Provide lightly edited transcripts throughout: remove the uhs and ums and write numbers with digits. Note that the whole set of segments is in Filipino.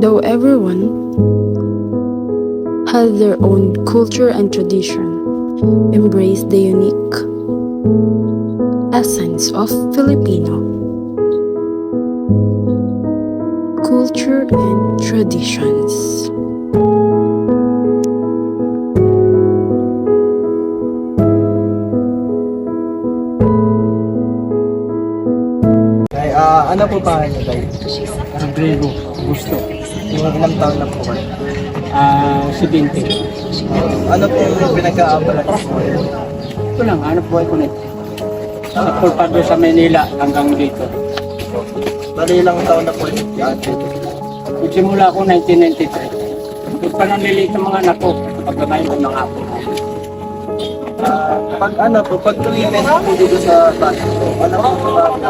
Though everyone has their own culture and tradition, embrace the unique essence of Filipino culture and traditions. Tay, ano po pangalan niyo, Tay? Rodrigo, gusto. Ilang taon na po kayo? 70. Ano po yung pinagkaabalan niyo po? Ito lang, hanap buhay ko nito. Sa Pulpado sa Manila hanggang dito. Bali ilang taon na po yung ate? Nagsimula ako 1993. Doon pa nang liliit ng mga anak ko. Pagkakain ko mga apo. Pag tulitin po dito sa bahay po, ano po yung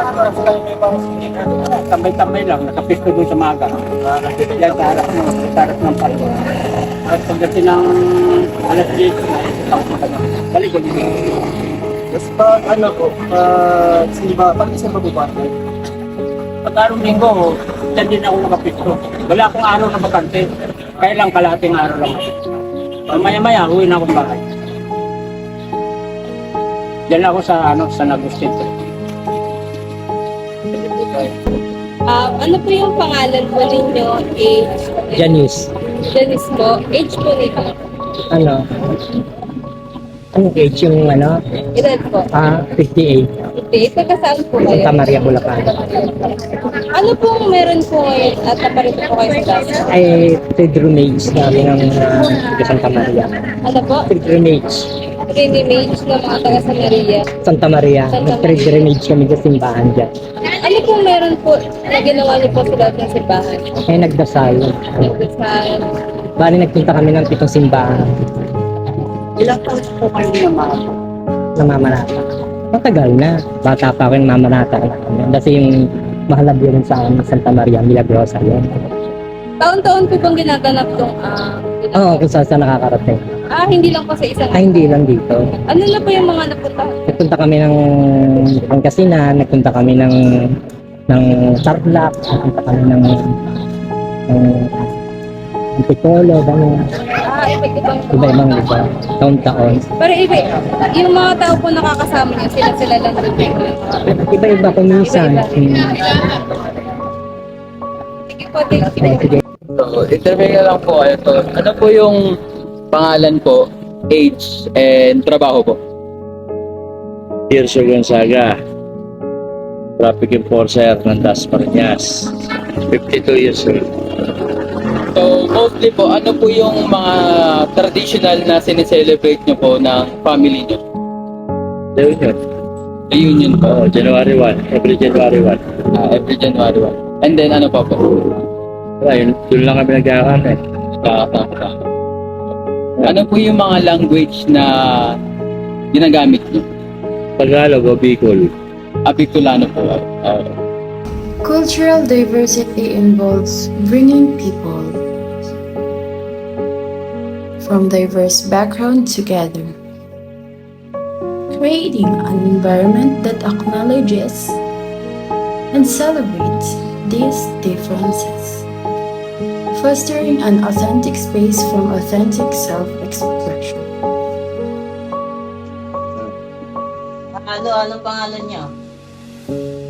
Tambay-tambay lang, nakapisto doon sa maga. Yan sa harap ng palo. At pagdating ng alas 10 na, balik ko dito. Tapos pag pag-isang mabubatay? Pag araw linggo, dyan din ako nakapisto. Wala akong araw na bakante. Kaya lang kalating araw lang ako. Maya-maya, uwi na akong bahay. Diyan ako sa Nagustito. Ano po yung pangalan po ninyo? Age? Janice, Janice po. Age po nito? ano? Anong age yung ano? Edad po? 58. Okay. Pagkasaan po kayo? Santa Maria, Bulacan. Ano pong meron po ngayon at naparito po kayo sa dati? Ay, pilgrimage namin ng Santa Maria. Ano po? Pilgrimage. Pilgrimage ng mga taga sa Maria. Santa Maria. Nag-pilgrimage kami sa simbahan dyan. Ano pong meron po na ginawa niyo po sa loob ng simbahan? Ay, nagdasal. Nagdasal. Bali, nagpunta kami ng pitong simbahan. Ilang taon po kayo Namamanata. Matagal na. Bata pa ako yung namamanata na kami. Kasi yung mahalab yun sa Santa Maria, Milagrosa yun. Taon-taon po bang ginaganap itong Oo, kung saan nakakarating. hindi lang po sa isang Ay, hindi lang dito. Ano na po yung mga napuntahan? Nagpunta kami ng Pangasinan, nagpunta kami ng Tarlac, nagpunta kami ng Antipolo, gano'n. Iba't ibang Iba-ibang lugar, taon-taon. Pero iba, yung mga tao po nakakasama niyo, sila lang din. Iba-iba kung minsan. Sige po, thank you. Sige. So, interview lang po kayo to. Ano po yung pangalan po, age, and trabaho po? Tirso Gonzaga, traffic enforcer ng Das Marinas, 52 years old. So, mostly po, ano po yung mga traditional na sineselebrate nyo po ng family nyo? Reunion. Reunion po, January 1, every January 1. every January 1. And then ano pa po? Wala, doon lang kami nagkakami. Nakakasama. Ano po yung mga language na ginagamit nyo? Tagalog o Bicol. Bicolano po. Cultural diversity involves bringing people from diverse backgrounds together, creating an environment that acknowledges and celebrates these differences, fostering an authentic space from authentic self-expression. Anong pangalan niyo?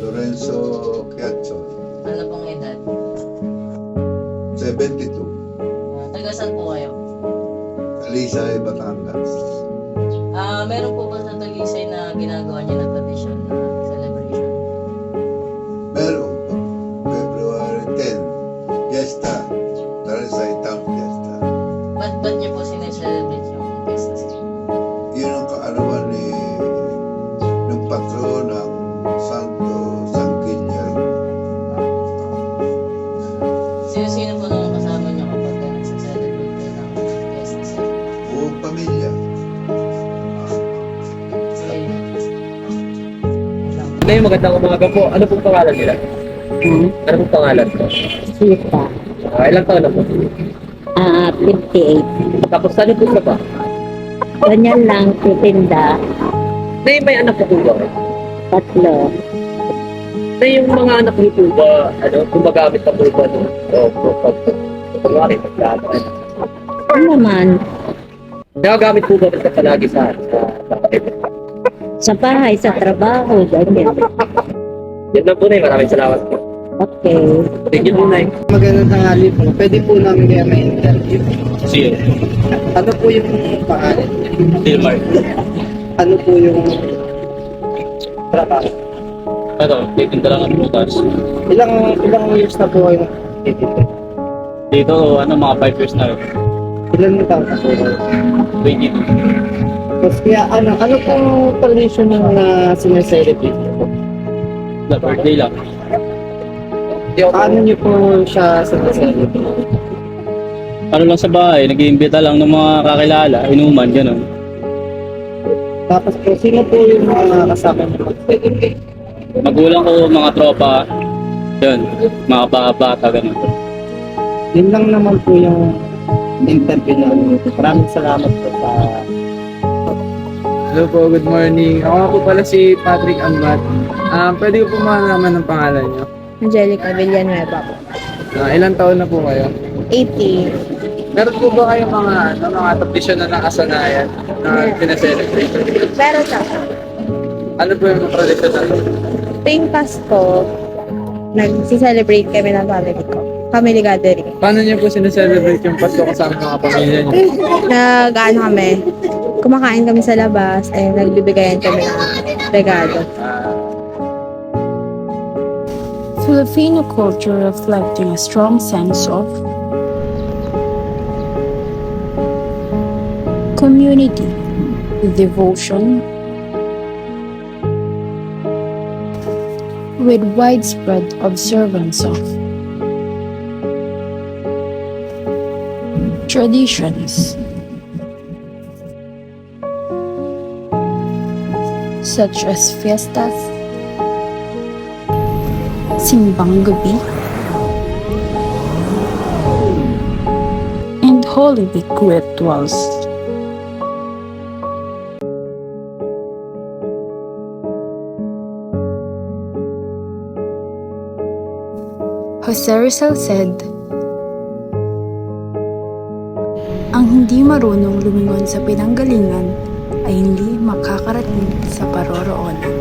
Lorenzo Quiacho, Ano pong edad? 72, Taga saan po kayo? Talisay, Batangas. Meron po ba sa Talisay na ginagawa niyo na tradition na celebration? Meron po, February 10, Fiesta, Talisay Town Fiesta. Ba't niyo po sineselebrate yung fiesta siya? Yun ang kaarawan ng patron ng Santo San Guillermo. Sino-sino po naman kasama niyo kapag nagsaselebrate kayo ng fiesta siya? Buong pamilya. Ngayon, magandang umaga po. Ano pong pangalan nila? Ano pong pangalan po? Sita, Ilang taon na po? 58. Tapos ano po siya ba? Ganyan lang, titinda, May anak po ba? tatlo. Yung mga anak niyo po ba, gumagamit na po ba? Kunwari, pagkakaroon. Ano naman? Nagagamit po ba ito palagi sa bahay? Sa bahay, sa trabaho, ganyan. Yan lang po na maraming salamat po. Okay. Thank you po na Magandang tanghali po. Pwede po namin kaya may interview. Sino? Ano po yung pangalan? Dilmar. Ano po yung trabaho? Ano, titinda lang ang butas. Ilang years na po kayo nagtitinda? Dito, mga 5 years na rin. Ilan taon na po kayo? 22. Tapos kaya ano pong tradition na sineselebrate niyo po? The birthday lang. Paano niyo po siya sineselebrate? Ano lang sa bahay, nag-iimbita lang ng mga kakilala, inuman, gano'n. Tapos po, sino po yung mga kasama niyo mag-celebrate? Magulang ko, mga tropa, yun, mga bata, gano'n. Yun lang naman po yung interview namin. Maraming salamat po sa... Hello po, good morning. Ako nga po pala si Patrick Ambat. Pwede ko po malaman ng pangalan niyo. Angelica Villanueva po. Ilang taon na po kayo? 80. Meron po ba kayong mga tradisyon na nakasanayan na pinaselebrate? Pero sa Ano po yung tradisyon na ito? tuwing Pasko, nag-celebrate kami ng family ko. Family gathering. Paano niyo po sineselebrate yung Pasko kasama mga pamilya niyo? Nag-ano kami, kumakain kami sa labas, nagbibigayan kami ng regalo. Filipino culture reflecting a strong sense of community, devotion, with widespread observance of traditions such as fiestas, simbang gabi, and Holy Week rituals. Jose Rizal said, "Ang hindi marunong lumingon sa pinanggalingan ay hindi makakarating sa paroroonan."